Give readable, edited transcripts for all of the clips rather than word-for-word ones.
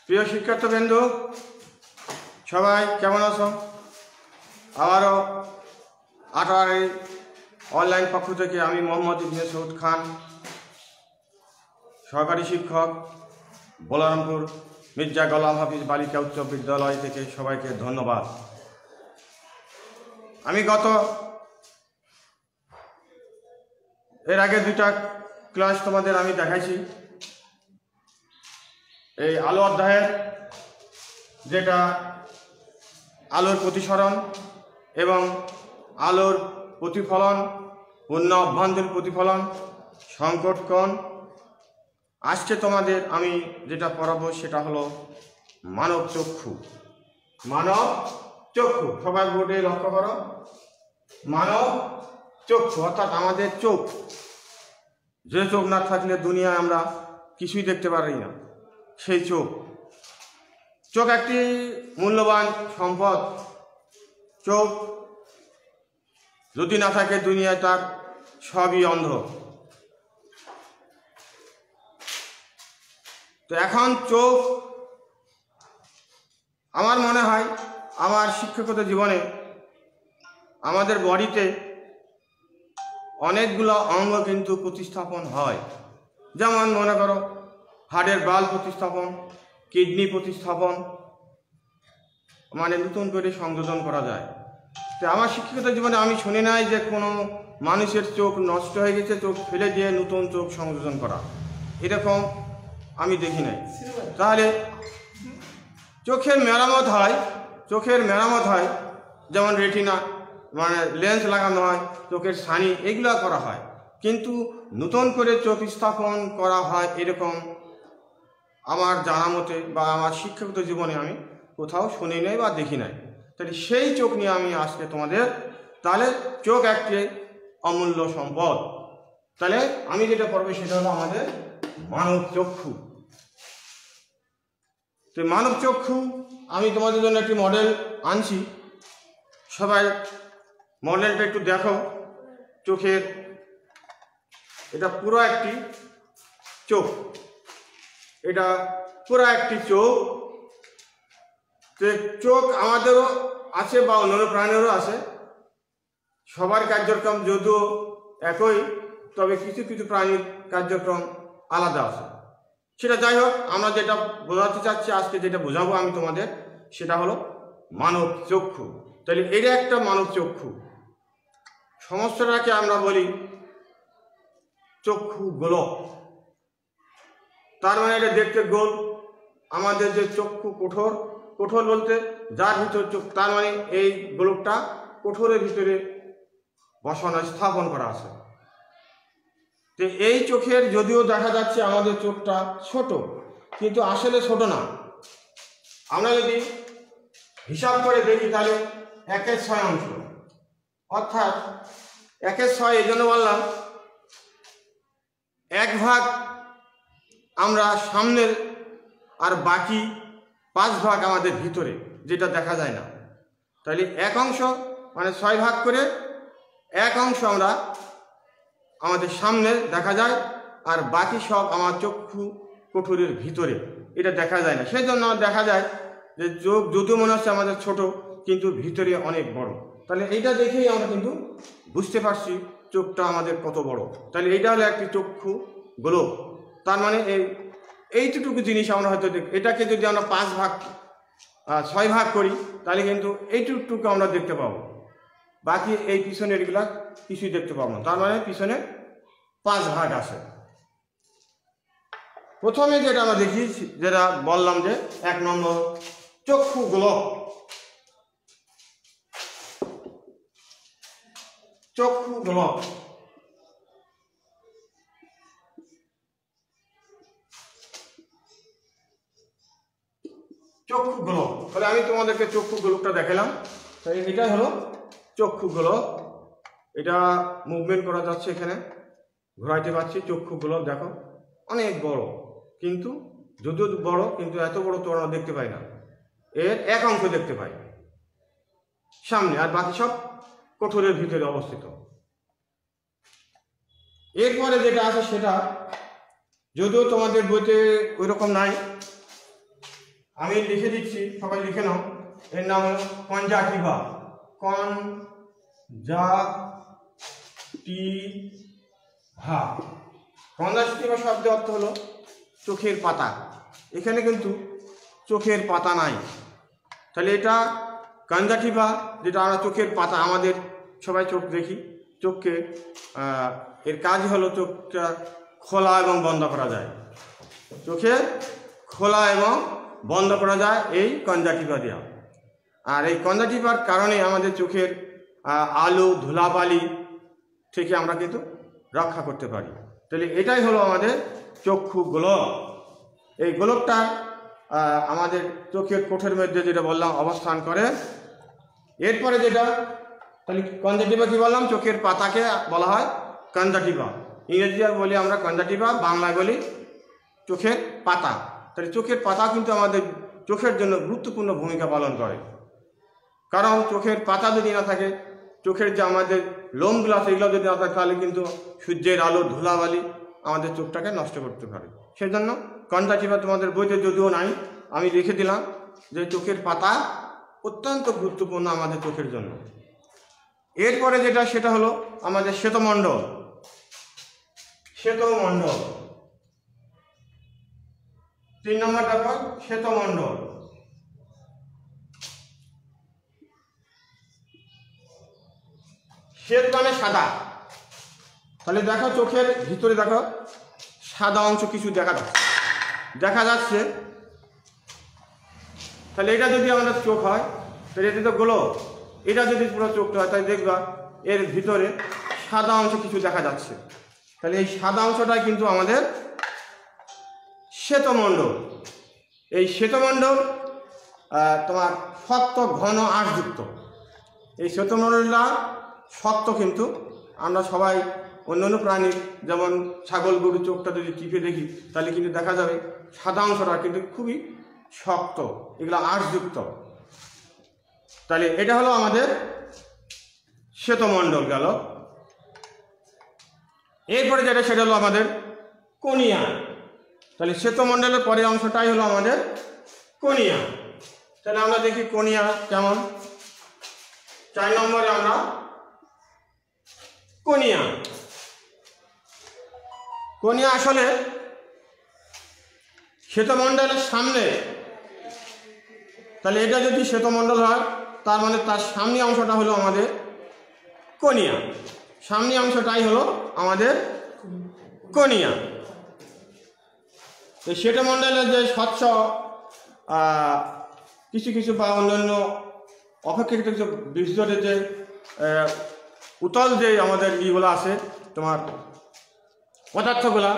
প্রিয় শিক্ষার্থীবৃন্দ, সবাই কেমন আছো? আবারও 18 অনলাইন পক্ষ থেকে আমি মোহাম্মদ ইবনে সৌদ খান, সহকারী শিক্ষক, বলরামপুর মির্জা গোলাম হাফিজ বালিকা উচ্চ বিদ্যালয় থেকে সবাইকে ধন্যবাদ। আমি এর আগে 2টা ক্লাস তোমাদের আমি দেখাইছি। এই আলো অধ্যায়ের, যেটা আলোর প্রতিসরণ এবং আলোর প্রতিফলন, পূর্ণ অভ্যন্তরীণ প্রতিফলন, সংকট কোণ। আজকে তোমাদের আমি যেটা পড়াবো সেটা হলো মানব চক্ষু। মানব চক্ষু, সবাই বোর্ডে লক্ষ্য করো। মানব চক্ষু অর্থাৎ আমাদের চোখ, যে চোখ না থাকলে দুনিয়ায় আমরা কিছুই দেখতে পারি না, সেই চোখ। চোখ একটি মূল্যবান সম্পদ। চোখ যদি না থাকে দুনিয়ায় তার সবই অন্ধ। তো এখন চোখ, আমার মনে হয় আমার শিক্ষকতা জীবনে আমাদের বডিতে অনেকগুলো অঙ্গ কিন্তু প্রতিস্থাপন হয়। যেমন মনে করো হাড়ের বাল প্রতিস্থাপন, কিডনি প্রতিস্থাপন, মানে নতুন করে সংযোজন করা যায়। তো আমার শিক্ষকতা জীবনে আমি শুনি নাই যে কোনো মানুষের চোখ নষ্ট হয়ে গেছে, চোখ ফেলে দিয়ে নতুন চোখ সংযোজন করা, এরকম আমি দেখি নাই। তাহলে চোখের মেরামত হয়, যেমন রেটিনা, মানে লেন্স লাগানো হয়, চোখের ছানি, এগুলো করা হয়, কিন্তু নতুন করে চোখ স্থাপন করা হয় এরকম আমার জানা মতে বা আমার শিক্ষাগত জীবনে আমি কোথাও শুনি নাই বা দেখি নাই। তাহলে সেই চোখ নিয়ে আমি আজকে তোমাদের, তাহলে চোখ একটি অমূল্য সম্পদ। তাহলে আমি যেটা পড়বো সেটা হলো আমাদের মানব চক্ষু। তো মানব চক্ষু আমি তোমাদের জন্য একটি মডেল আনছি। সবাই মডেলটা একটু দেখো। চোখের, এটা পুরো একটি চোখ, এটা পুরো একটি চোখ। চোখ আমাদেরও আছে বা অন্যান্য প্রাণীরও আছে। সবার কার্যক্রম যদিও একই, তবে কিছু কিছু প্রাণীর কার্যক্রম আলাদা আছে। সেটা যাই হোক, আমরা যেটা বোঝাতে চাচ্ছি আজকে, যেটা বোঝাবো আমি তোমাদের, সেটা হলো মানব চক্ষু। তাহলে এটা একটা মানব চক্ষু। সমস্যাটাকে আমরা বলি চক্ষু গোলক। তার মানে এটা দেখতে গোল। আমাদের যে চক্ষু কঠোর বলতে যার ভিতর চোখ, তার মানে এই গোলকটা কঠোরের ভিতরে বসানো, স্থাপন করা আছে। তো এই চোখের, যদিও দেখা যাচ্ছে আমাদের চোখটা ছোট, কিন্তু আসলে ছোট না। আমরা যদি হিসাব করে দেখি তাহলে 1/6 অংশ, অর্থাৎ 1/6। এই জন্য বললাম 1 ভাগ আমরা সামনের, আর বাকি 5 ভাগ আমাদের ভিতরে, যেটা দেখা যায় না। তাহলে 1 অংশ, মানে 6 ভাগ করে 1 অংশ আমরা আমাদের সামনে দেখা যায়, আর বাকি সব আমার চক্ষু কোঠরের ভিতরে, এটা দেখা যায় না। সেই জন্য দেখা যায় যে চোখ যদিও মনে হচ্ছে আমাদের ছোট, কিন্তু ভিতরে অনেক বড়। তাহলে এইটা দেখেই আমরা কিন্তু বুঝতে পারছি চোখটা আমাদের কত বড়। তাহলে এইটা হলো একটি চক্ষু গোলক। তার মানে এইটুকু জিনিস আমরা হয়তো এটাকে যদি আমরা 6 ভাগ করি, তাহলে কিন্তু এইটুকু আমরা দেখতে পাবো। বাকি এই পিছনের এগুলা কিছুই দেখতে পাবো না। তার মানে পিছনে 5 ভাগ আছে। প্রথমে যেটা আমরা দেখি, যেটা বললাম যে 1 নম্বর চক্ষু গোলক। চক্ষু গোলক, চক্ষু গোলক। তাহলে আমি তোমাদেরকে চক্ষু গোলকটা দেখালাম। তাই এটা হলো চক্ষু গোলক। এটা মুভমেন্ট করা যাচ্ছে, এখানে ঘোরাইতে পারছি। চক্ষু গোলক দেখো, অনেক বড়, কিন্তু যদিও বড়, কিন্তু এত বড় তো আমরা দেখতে পাই না। এর 1 অংশ দেখতে পাই সামনে, আর বাকি সব কোঠরের ভিতরে অবস্থিত। এরপরে যেটা আছে সেটা যদিও তোমাদের বইতে ওই রকম নাই, আমি লিখে দিচ্ছি, সবাই লিখে নাও। এর নাম হলো কনজাক্টিভা। কনজাক্টিভা শব্দের অর্থ হলো চোখের পাতা। এখানে কিন্তু চোখের পাতা নাই, তাহলে এটা কনজাক্টিভা, যেটা আমরা চোখের পাতা। আমাদের সবাই চোখ দেখি, চোখকে এর কাজ হলো চোখটা খোলা এবং বন্ধ করা যায়, চোখে খোলা এবং বন্ধ করা যায় এই কনজাক্টিভা দেওয়া। আর এই কনজাক্টিভার কারণে আমাদের চোখের আলো ধুলাবালি থেকে আমরা কিন্তু রক্ষা করতে পারি। তাহলে এটাই হলো আমাদের চক্ষু গোলক। এই গোলকটা আমাদের চোখের কোঠের মধ্যে, যেটা বললাম, অবস্থান করে। এরপরে যেটা, তাহলে কনজাক্টিভা কি বললাম? চোখের পাতাকে বলা হয় কনজাক্টিভা। ইংরেজিতে বলি আমরা কনজাক্টিভা, বাংলায় বলি চোখের পাতা। তাহলে চোখের পাতা কিন্তু আমাদের চোখের জন্য গুরুত্বপূর্ণ ভূমিকা পালন করে। কারণ চোখের পাতা যদি না থাকে, চোখের যে আমাদের লোমগুলো আছে এগুলো যদি না থাকে, তাহলে কিন্তু সূর্যের আলো ধুলাবালি আমাদের চোখটাকে নষ্ট করতে পারে। সেই জন্য কনজাক্টিভা তোমাদের বইতে যদিও নাই, আমি লিখে দিলাম যে চোখের পাতা অত্যন্ত গুরুত্বপূর্ণ আমাদের চোখের জন্য। এরপরে যেটা, সেটা হলো আমাদের শ্বেতমণ্ডল। শ্বেতমণ্ডল 3 নম্বর ব্যাপার, শ্বেতমণ্ডল। শ্বেত মানে সাদা। তাহলে দেখো চোখের ভিতরে দেখো সাদা অংশ কিছু দেখা যাচ্ছে। তাহলে এটা যদি আমাদের চোখ হয়, তাহলে এটা তো গোলক। এটা যদি পুরো চোখটা হয়, তাহলে দেখবা এর ভিতরে সাদা অংশ কিছু দেখা যাচ্ছে। তাহলে এই সাদা অংশটাই কিন্তু আমাদের শ্বেতমণ্ডল। এই শ্বেতমণ্ডল তোমার শক্ত ঘন আঁশযুক্ত। এই শ্বেতমণ্ডলটা শক্ত, কিন্তু আমরা সবাই অন্যান্য প্রাণীর যেমন ছাগল গরু চোখটা যদি টিপে দেখি, তাহলে কিন্তু দেখা যাবে সাদা অংশটা কিন্তু খুবই শক্ত, এগুলো আঁশযুক্ত। তাহলে এটা হলো আমাদের শ্বেতমণ্ডল গেল। এরপরে যেটা, সেটা হলো আমাদের কর্নিয়া। তাহলে শ্বেতমণ্ডলের পরের অংশটাই হলো আমাদের কর্নিয়া। তাহলে আমরা দেখি কর্নিয়া কেমন। 4 নম্বরে আমরা কর্নিয়া। কর্নিয়া আসলে শ্বেতমণ্ডলের সামনে। তাহলে এটা যদি শ্বেতমণ্ডল হয়, তার মানে তার সামনে অংশটা হলো আমাদের কর্নিয়া। সামনে অংশটাই হলো আমাদের কর্নিয়া। এই শ্বেতমণ্ডলের যে স্বচ্ছ কিছু বা অন্যান্য অপেক্ষাকৃত কিছু বিশ্বরে যে উতল যে আমাদের ইগুলো আছে, তোমার পদার্থগুলা,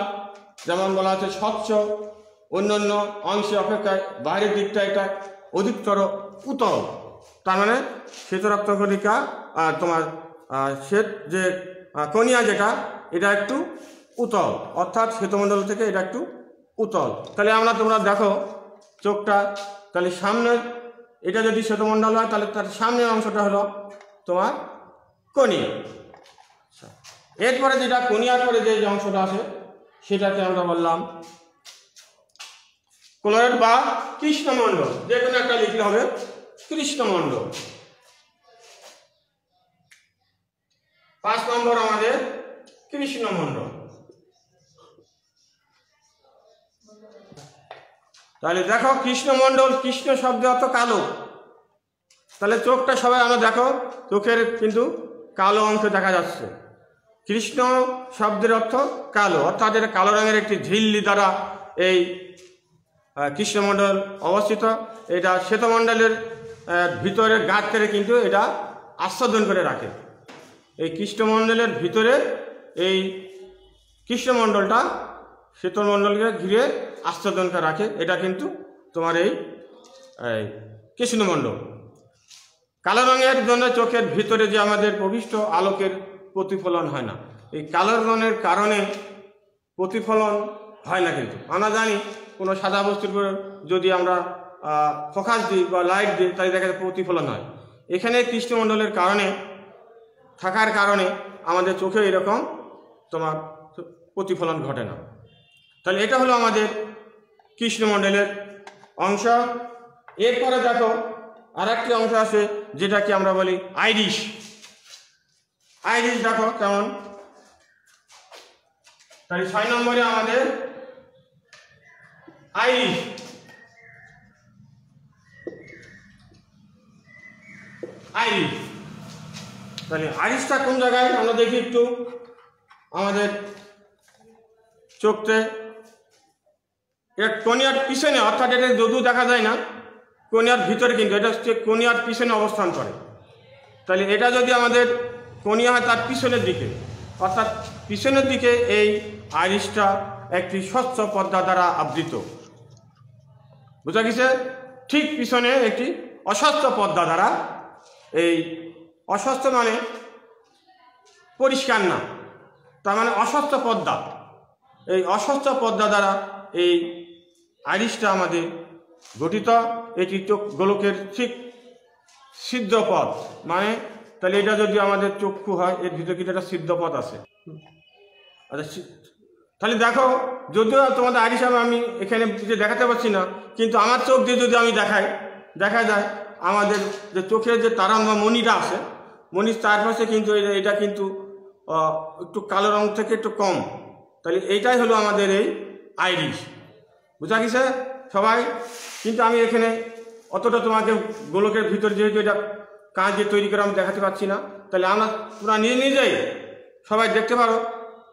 যেমন বলা আছে স্বচ্ছ, অন্যান্য অংশে অপেক্ষায় বাইরের দিকটা এটা অধিকতর উতল। তার মানে শ্বেতরক্ত কণিকা তোমার শ্বেত যে কর্নিয়া যেটা, এটা একটু উতল, অর্থাৎ শ্বেতমণ্ডল থেকে এটা একটু উতল। তাহলে তোমরা দেখো চোখটা, তাহলে সামনের এটা যদি শ্বেতমণ্ডল হয়, তাহলে তার সামনের অংশটা হলো তোমার কর্নিয়া। এরপরে যেটা কর্নিয়ার পরে যে অংশটা আছে, সেটাকে আমরা বললাম ক্লোরাইড বা কৃষ্ণমণ্ডল। যে কোনো একটা লিখলে হবে কৃষ্ণমণ্ডল। 5 নম্বর আমাদের কৃষ্ণমণ্ডল। তাহলে দেখো কৃষ্ণমণ্ডল, কৃষ্ণ শব্দ অর্থ কালো। তাহলে চোখটা সবাই আমরা দেখো, চোখের কিন্তু কালো অংশ দেখা যাচ্ছে। কৃষ্ণ শব্দের অর্থ কালো, অর্থাৎ এটা কালো রঙের একটি ঝিল্লি দ্বারা এই কৃষ্ণমণ্ডল অবস্থিত। এটা শ্বেতমণ্ডলের ভিতরের গাত্রে কিন্তু এটা আচ্ছাদন করে রাখে। এই কৃষ্ণমণ্ডলের ভিতরে এই কৃষ্ণমণ্ডলটা শ্বেতমণ্ডলকে ঘিরে আচ্ছাদন করে রাখে। এটা কিন্তু তোমার এই কৃষ্ণমণ্ডল। কালো রঙের জন্য চোখের ভিতরে যে আমাদের প্রবিষ্ট আলোকের প্রতিফলন হয় না। এই কালো রঙের কারণে প্রতিফলন হয় না। কিন্তু আমরা জানি কোনো সাদা বস্তুর উপর যদি আমরা ফোকাস দিই বা লাইট দিই, তাহলে দেখা যায় প্রতিফলন হয়। এখানে কৃষ্ণমণ্ডলের কারণে থাকার কারণে আমাদের চোখে এরকম তোমার প্রতিফলন ঘটে না। তাহলে এটা হলো আমাদের কৃষ্ণমণ্ডলের অংশ। এরপরে দেখো আর একটি অংশ আছে যেটাকে আমরা বলি আইরিশ। আইরিশ দেখো কেমন, তাই 6 নম্বরে আমাদের আইরিশ। আইরিশ তাহলে আইরিশটা কোন জায়গায় আমরা দেখি একটু আমাদের চোখতে, এটা কোনিয়ার পিছনে, অর্থাৎ এটা যদিও দেখা যায় না কোনিয়ার ভিতরে, কিন্তু এটা হচ্ছে কোনিয়ার পিছনে অবস্থান করে। তাহলে এটা যদি আমাদের কোনিয়া হয় তার পিছনের দিকে, অর্থাৎ পিছনের দিকে এই আইরিশটা একটি স্বচ্ছ পর্দা দ্বারা আবৃত। বুঝা গেছে? ঠিক পিছনে একটি অস্বচ্ছ পর্দা দ্বারা, এই অস্বচ্ছ মানে পরিষ্কার না, তার মানে অস্বচ্ছ পর্দা, এই অস্বচ্ছ পর্দা দ্বারা এই আইরিশটা আমাদের গঠিত। এটি চোখ গোলকের ঠিক সিদ্ধ পথ, মানে তাহলে এটা যদি আমাদের চক্ষু হয় এর ভিতরে কিন্তু একটা সিদ্ধ পথ আছে। আচ্ছা, তাহলে দেখো যদিও তোমাদের আইরিশ আমি এখানে দেখাতে পারছি না, কিন্তু আমার চোখ দিয়ে যদি আমি দেখা যায় আমাদের যে চোখের যে তারা বা মণিটা আছে, মণির চারপাশে কিন্তু এটা কিন্তু একটু কালো রং থেকে একটু কম। তাহলে এইটাই হলো আমাদের এই আইরিশ। বুঝা গেছে সবাই? কিন্তু আমি এখানে অতটা তোমাকে গোলকের ভিতর যেহেতু এটা কাঁচ দিয়ে তৈরি করে আমি দেখাতে পারছি না, তাহলে আমরা তোমরা নিজেই সবাই দেখতে পারো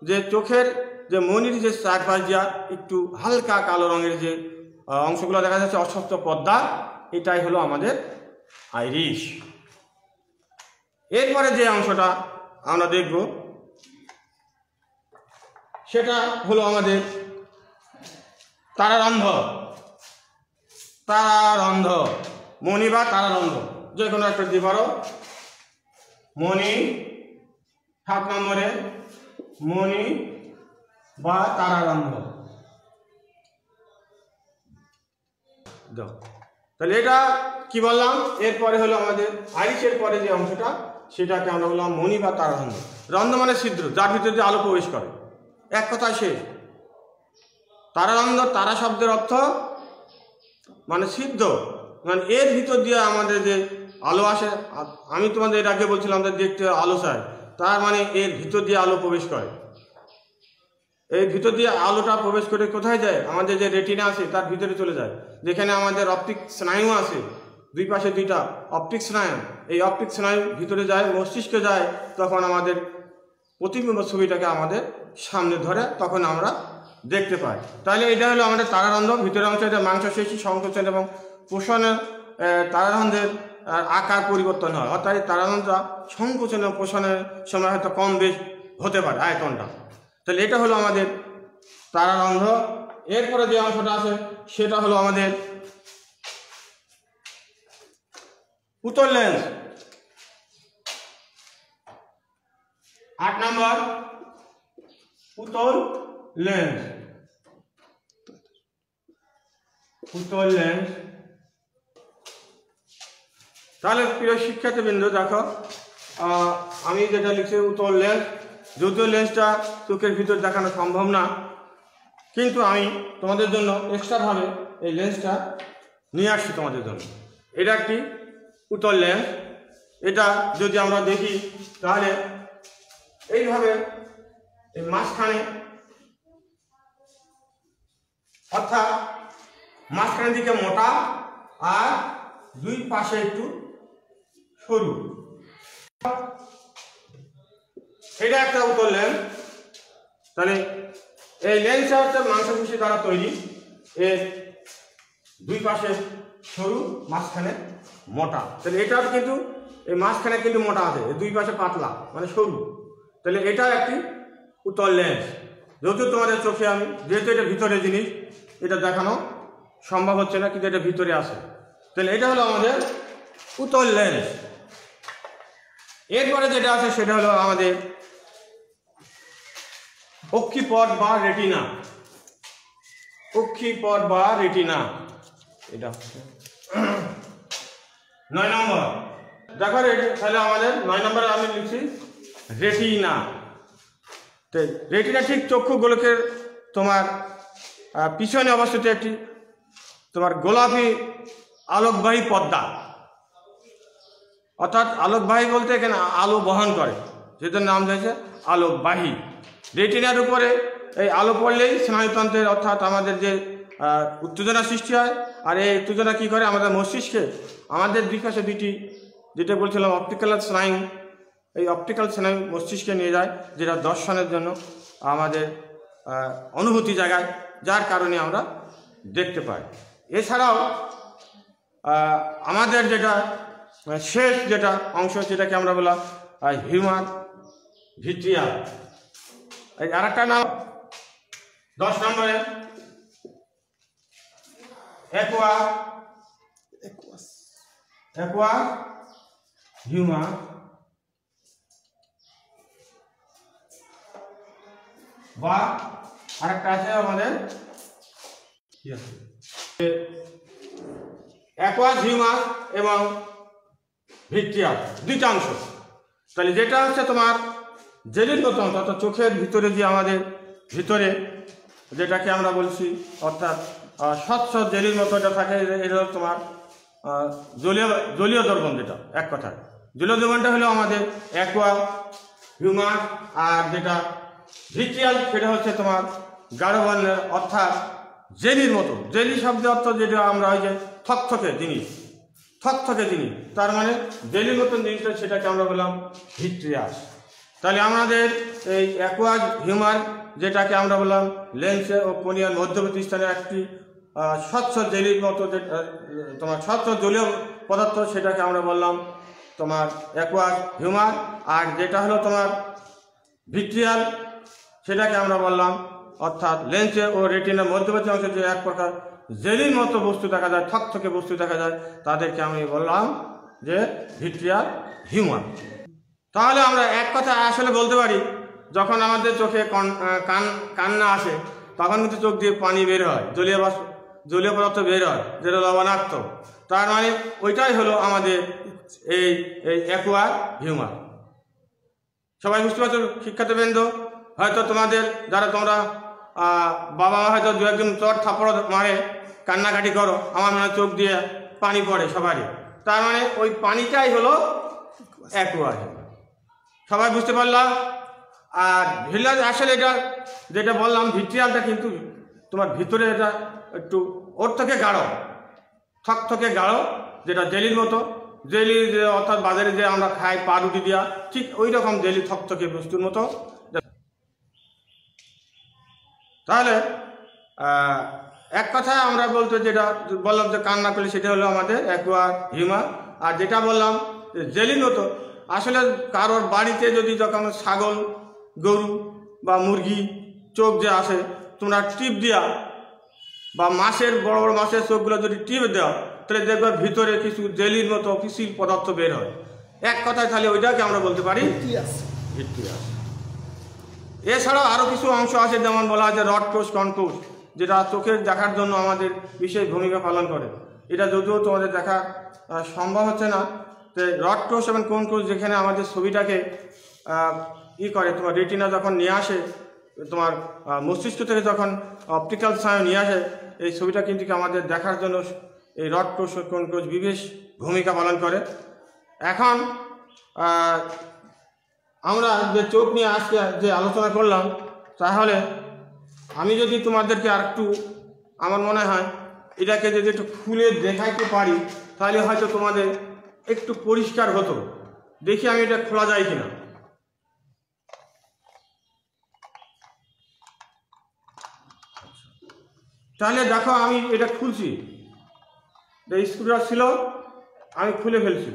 যে চোখের যে মণির যে চারপাশ দিয়া একটু হালকা কালো রঙের যে অংশগুলো দেখা যাচ্ছে অস্বচ্ছ পর্দা, এটাই হলো আমাদের আইরিশ। এরপরে যে অংশটা আমরা দেখব সেটা হলো আমাদের তারারন্ধ্র। তারারন্ধ্র, মণি বা তারারন্ধ্র যে কোনো একটা দিতে পারো। মণি 7 নম্বরে মণি বা তারারন্ধ্র। তাহলে এটা কি বললাম? এরপরে হলো আমাদের আইরিশের পরে যে অংশটা সেটাকে আমরা বললাম মণি বা তারারন্ধ্র। রন্ধ্র মানে ছিদ্র, যার ভিতরে যে আলো প্রবেশ করে, এক কথায় শেষ। তারারন্ধ্র, তারা শব্দের অর্থ মানে ছিদ্র, মানে এর ভিতর দিয়ে আমাদের যে আলো আসে। আমি তোমাদের এর আগে বলছিলাম যে দেখতে আলো চাই, তার মানে এর ভিতর দিয়ে আলো প্রবেশ করে। এই ভিতর দিয়ে আলোটা প্রবেশ করে কোথায় যায়? আমাদের যে রেটিনা আছে তার ভিতরে চলে যায়, যেখানে আমাদের অপটিক স্নায়ু আছে, দুই পাশে 2টা অপটিক স্নায়ু। এই অপটিক স্নায়ু ভিতরে যায়, মস্তিষ্কে যায়, তখন আমাদের প্রতিবিম্ব ছবিটাকে আমাদের সামনে ধরে, তখন আমরা দেখতে পাই। তাহলে এটা হলো আমাদের তারারন্ধ্র। ভিতরের অংশ এটা মাংসপেশি সংকোচন এবং পোষণের তারারন্ধ্রের আকার পরিবর্তন হয়, অর্থাৎ তারারন্ধ্র সংকোচন এবং পোষণের সময় হয়তো কম বেশ হতে পারে আয়তনটা। তাহলে এটা হলো আমাদের তারারন্ধ্র। এরপরে যে অংশটা আছে সেটা হলো আমাদের উত্তর লেন্স। 8 নম্বর উত্তর লেন্স। উত্তর লেন্স। তাহলে প্রিয় শিক্ষার্থীবৃন্দ দেখো, আমি যেটা লিখছি উত্তর লেন্স, যদিও লেন্সটা চোখের ভিতর দেখানো সম্ভব না, কিন্তু আমি তোমাদের জন্য এক্সট্রাভাবে এই লেন্সটা নিয়ে আসছি তোমাদের জন্য। এটা একটি উত্তর লেন্স। এটা যদি আমরা দেখি তাহলে এইভাবে এই মাঝখানে, অর্থাৎ মাঝখানের দিকে মোটা আর দুই পাশে একটু সরু, এটা একটা উত্তর লেন্স। তাহলে এই লেন্সটা হচ্ছে মাংসপেশি দ্বারা তৈরি, এর দুই পাশে সরু, মাঝখানে মোটা। তাহলে এটাও কিন্তু এই মাঝখানে কিন্তু মোটা আছে, দুই পাশে পাতলা মানে সরু। তাহলে এটা একটি উত্তর লেন্স। যদিও তোমাদের চোখে আমি, যেহেতু এটা ভিতরে জিনিস, এটা দেখানো সম্ভব হচ্ছে না, কিন্তু এটা ভিতরে আছে। তাহলে এটা হলো আমাদের উত্তর লেন্স। এরপরে যেটা আছে সেটা হলো আমাদের অক্ষিপট বা রেটিনা। অক্ষিপট বা রেটিনা, এটা 9 নম্বর। দেখো তাহলে আমাদের 9 নম্বরে আমি লিখছি রেটিনা। রেটিনা ঠিক চক্ষু গোলকের তোমার পিছনে অবস্থিত একটি তোমার গোলাপি আলোকবাহী পর্দা, অর্থাৎ আলোকবাহী বলতে এখানে আলো বহন করে, সেটার নাম হয়েছে আলোকবাহী। রেটিনার উপরে এই আলো পড়লেই স্নায়ুতন্ত্রের অর্থাৎ আমাদের যে উত্তেজনা সৃষ্টি হয়, আর এই উত্তেজনা কী করে আমাদের মস্তিষ্কে আমাদের দুই পাশে দুইটি, যেটা বলছিলাম অপটিক্যাল স্নায়ু, এই অপটিক্যাল স্নায়ু মস্তিষ্কে নিয়ে যায়, যেটা দর্শনের জন্য আমাদের অনুভূতি জাগায়, যার কারণে আমরা দেখতে পাই। এছাড়াও আমাদের যেটা শেষ যেটা অংশ, যেটাকে আমরা বললাম হিউম্যান ভিট্রিয়াল। এই আর একটা নাম 10 নম্বরে অ্যাকুয়া হিউম্যান বা আরেকটা আছে আমাদের অ্যাকুয়াস হিউমাস এবং ভিট্রিয়াল, দুইটা অংশ। তাহলে যেটা হচ্ছে তোমার জেলির মতন, অর্থাৎ চোখের ভিতরে যে আমাদের ভিতরে যেটাকে আমরা বলছি অর্থাৎ স্বচ্ছ জেলির মতো এটা থাকে, এটা হলো তোমার জলীয় দ্রবণ, যেটা এক কথায় জলীয় দ্রবণটা হলো আমাদের অ্যাকুয়া হিউমাস, আর যেটা ভিট্রিয়াল সেটা হচ্ছে তোমার গাঢ় বর্ণের অর্থাৎ জেলির মতো। জেলি শব্দের অর্থ যেটা আমরা ওই যে থকথকে জিনিস, তার মানে জেলির মতন জিনিসটা, সেটাকে আমরা বললাম ভিট্রিয়াস। তাহলে আমাদের এই অ্যাকুয়াস হিউমার, যেটাকে আমরা বললাম লেন্সে ও কোনিয়ার মধ্যবর্তী স্থানে একটি স্বচ্ছ জেলির মতো তোমার স্বচ্ছ জলীয় পদার্থ, সেটাকে আমরা বললাম তোমার অ্যাকুয়াস হিউমার। আর যেটা হলো তোমার ভিট্রিয়াল, সেটাকে আমরা বললাম অর্থাৎ লেন্সে ও রেটিনার মধ্যবর্তী অংশে যে এক প্রকার জেলির মতো বস্তু দেখা যায়, থকথকে বস্তু দেখা যায়, তাদেরকে আমি বললাম যে ভিট্রিয়াল হিউমার। তাহলে আমরা এক কথা আসলে বলতে পারি, যখন আমাদের চোখে কান্না আসে তখন কিন্তু চোখ দিয়ে পানি বের হয়, জলীয় পদার্থ বের হয়, যেটা লবণাক্ত। তার মানে ওইটাই হলো আমাদের এই অ্যাকুয়া হিউমার। সবাই বুঝতে পারছো শিক্ষার্থীবৃন্দ? হয়তো তোমাদের যারা তোমরা বাবা মা হয়তো দু একজন চট থাপড় মারে, কান্নাকাটি করো, আমার মনে হয় চোখ দিয়ে পানি পড়ে সবারই। তার মানে ওই পানিটাই হলো অ্যাকুয়া হিউমার। সবাই বুঝতে পারলাম? আর ভিট্রিয়াল আসলে এটা যেটা বললাম, ভিট্রিয়ালটা কিন্তু তোমার ভিতরে এটা একটু ওর থেকে গাঢ়, থকথকে গাঢ়, যেটা জেলির মতো। জেলি অর্থাৎ বাজারে যে আমরা খাই পাউরুটি দিয়া, ঠিক ওই রকম জেলি থকথকে বস্তুর মতো। তাহলে এক কথায় আমরা বলতে যেটা বললাম যে কান্না করলে, সেটা হলো আমাদের অ্যাকুয়া হিউমার। আর যেটা বললাম জেলির মতো, আসলে কারোর বাড়িতে যদি যখন ছাগল, গরু বা মুরগি চোখ যে আসে, তোমরা টিপ দিয়া বা মাছের বড় বড় মাছের চোখগুলো যদি টিপ দেওয়া, তাহলে দেখবে ভিতরে কিছু জেলির মতো পিসিল পদার্থ বের হয়। এক কথায় তাহলে ওইটাকে আমরা বলতে পারি ভিট্রিয়াস। এছাড়াও আরও কিছু অংশ আছে, যেমন বলা হয় যে রড কোষ, কনকোষ, যেটা চোখের দেখার জন্য আমাদের বিশেষ ভূমিকা পালন করে। এটা যদিও তোমাদের দেখা সম্ভব হচ্ছে না, তো রড কোষ এবং কোন কোষ যেখানে আমাদের ছবিটাকে করে, তোমার রেটিনা যখন নিয়ে আসে, তোমার মস্তিষ্ক থেকে যখন অপটিক্যাল স্নায়ু নিয়ে আসে, এই ছবিটা কিন্তু আমাদের দেখার জন্য এই রড কোষ, কোন কোষ বিশেষ ভূমিকা পালন করে। এখন আমরা যে চোখ নিয়ে আজকে যে আলোচনা করলাম, তাহলে আমি যদি তোমাদেরকে আর একটু, আমার মনে হয় এটাকে যদি একটু খুলে দেখাইতে পারি, তাহলে হয়তো তোমাদের একটু পরিষ্কার হতো। দেখি আমি এটা খোলা যায় কিনা। তাহলে দেখো, আমি এটা খুলছি, স্ক্রুটা ছিল, আমি খুলে ফেলছি।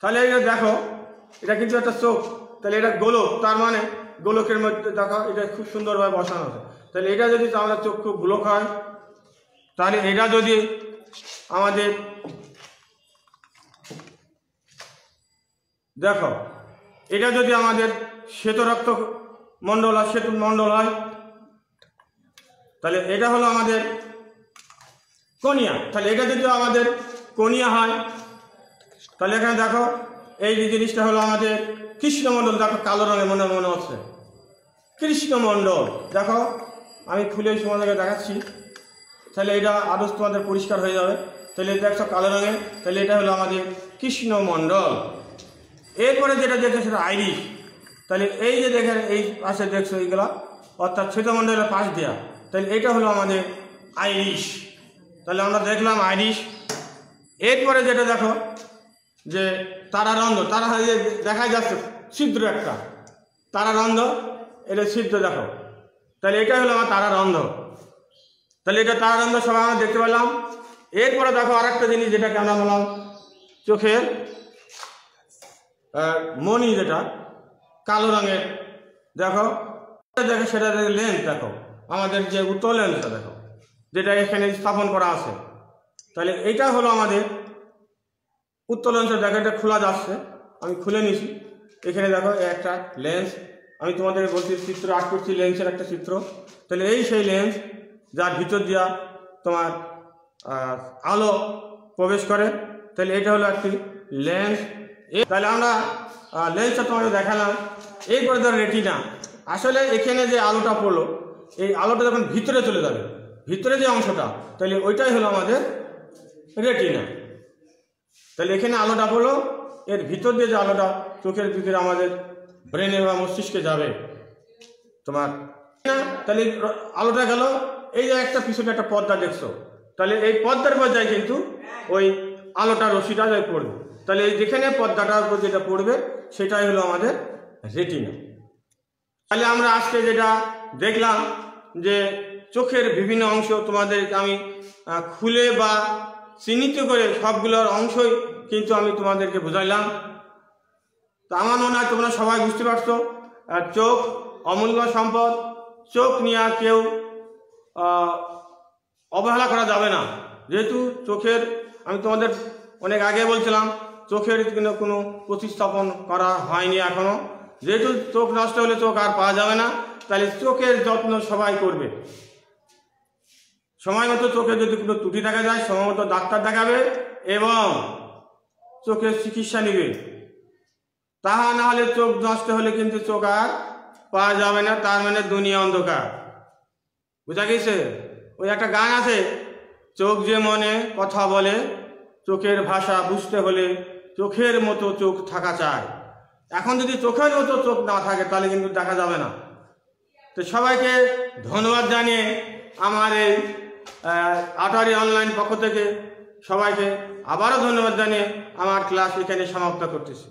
তাহলে এটা দেখো, এটা কিন্তু একটা চোখ, তাহলে এটা গোলক, তার মানে গোলকের মধ্যে দেখো এটা খুব সুন্দরভাবে বসানো আছে। তাহলে এটা যদি আমরা চোখ খুব গোলক হয়, তাহলে এটা যদি আমাদের দেখো, এটা যদি আমাদের শ্বেত রক্ত মণ্ডল হয়, শ্বেত মণ্ডল হয়, তাহলে এটা হলো আমাদের কনিয়া। তাহলে এটা যদি আমাদের কনিয়া হয়, তাহলে এখানে দেখো এই যে জিনিসটা হলো আমাদের কৃষ্ণমণ্ডল। দেখো কালো রঙের মনে হচ্ছে, কৃষ্ণমণ্ডল। দেখো আমি খুলে তোমাদেরকে দেখাচ্ছি, তাহলে এটা আদর্শ তোমাদের পরিষ্কার হয়ে যাবে। তাহলে এটা একটা কালো রঙের, তাহলে এটা হলো আমাদের কৃষ্ণমণ্ডল। এরপরে যেটা দেখছো সেটা আইরিশ। তাহলে এই যে দেখেন এই পাশে দেখছো এইগুলা, অর্থাৎ ছিদ্রমণ্ডলের পাশ দেওয়া, তাহলে এটা হলো আমাদের আইরিশ। তাহলে আমরা দেখলাম আইরিশ। এরপরে যেটা দেখো যে তারারন্ধ্র, তারা দেখা যাচ্ছে ছিদ্র একটা তারারন্ধ্র, এটা ছিদ্র দেখো, তাহলে এটা হলো আমার তারারন্ধ্র। তাহলে এটা তারারন্ধ্র সবাই আমরা দেখতে পেলাম। এরপরে দেখো আরেকটা জিনিস যেটাকে আমরা বললাম চোখের মণি, যেটা কালো রঙের, দেখো দেখো সেটা লেন্স, দেখো আমাদের যে উত্তর লেন্সটা দেখো যেটা এখানে স্থাপন করা আছে, তাহলে এইটা হলো আমাদের উত্তর লেন্সের। দেখো এটা খোলা যাচ্ছে, আমি খুলে নিছি। এখানে দেখো একটা লেন্স, আমি তোমাদের বলছি চিত্র আর্ট করছি লেন্সের একটা চিত্র। তাহলে এই সেই লেন্স যার ভিতর দিয়া তোমার আলো প্রবেশ করে, তাহলে এটা হলো একটি লেন্স। তাহলে আমরা লেন্সটা তোমাকে দেখালাম। এরপরে ধরো রেটিনা। আসলে এখানে যে আলোটা পড়লো, এই আলোটা যখন ভিতরে চলে যাবে, ভিতরে যে অংশটা, তাহলে ওইটাই হলো আমাদের রেটিনা। তাহলে এখানে আলোটা পড়লো, এর ভিতর দিয়ে যে আলোটা চোখের ভিতরে আমাদের ব্রেনে বা মস্তিষ্কে যাবে তোমার, তাহলে আলোটা গেল। এই যে একটা পিছনে একটা পর্দা দেখছো, তাহলে এই পর্দার উপর যায় কিন্তু ওই আলোটা রশ্মিটা যায় পড়বে। তাহলে এই যেখানে পর্দাটার উপর যেটা পড়বে সেটাই হলো আমাদের রেটিনা। তাহলে আমরা আজকে যেটা দেখলাম যে চোখের বিভিন্ন অংশ তোমাদের আমি খুলে বা চিহ্নিত করে সবগুলোর অংশই কিন্তু আমি তোমাদেরকে বুঝাইলাম। তো আমার মনে হয় তোমরা সবাই বুঝতে পারছো চোখ অমূল্য সম্পদ। চোখ নিয়ে কেউ অবহেলা করা যাবে না। যেহেতু চোখের, আমি তোমাদের অনেক আগে বলছিলাম, চোখের কোনো প্রতিস্থাপন করা হয়নি এখনো। যেহেতু চোখ নষ্ট হলে চোখ আর পাওয়া যাবে না, তাহলে চোখের যত্ন সবাই করবে। সময় মতো চোখে যদি কোনো ত্রুটি দেখা যায় সময় মতো ডাক্তার দেখাবে এবং চোখের চিকিৎসা নেবে। তাহা না হলে চোখ নষ্ট হলে কিন্তু চোখ আর পাওয়া যাবে না, তার মানে দুনিয়া অন্ধকার। বুঝা গেছে? ওই একটা গান আছে, চোখ যে মনে কথা বলে, চোখের ভাষা বুঝতে হলে চোখের মতো চোখ থাকা চায়। এখন যদি চোখের মতো চোখ না থাকে তাহলে কিন্তু দেখা যাবে না। তো সবাইকে ধন্যবাদ জানিয়ে আমার এই আটারি অনলাইন পক্ষ থেকে সবাইকে আবারও ধন্যবাদ জানিয়ে আমার ক্লাস এখানে সমাপ্ত করতেছি।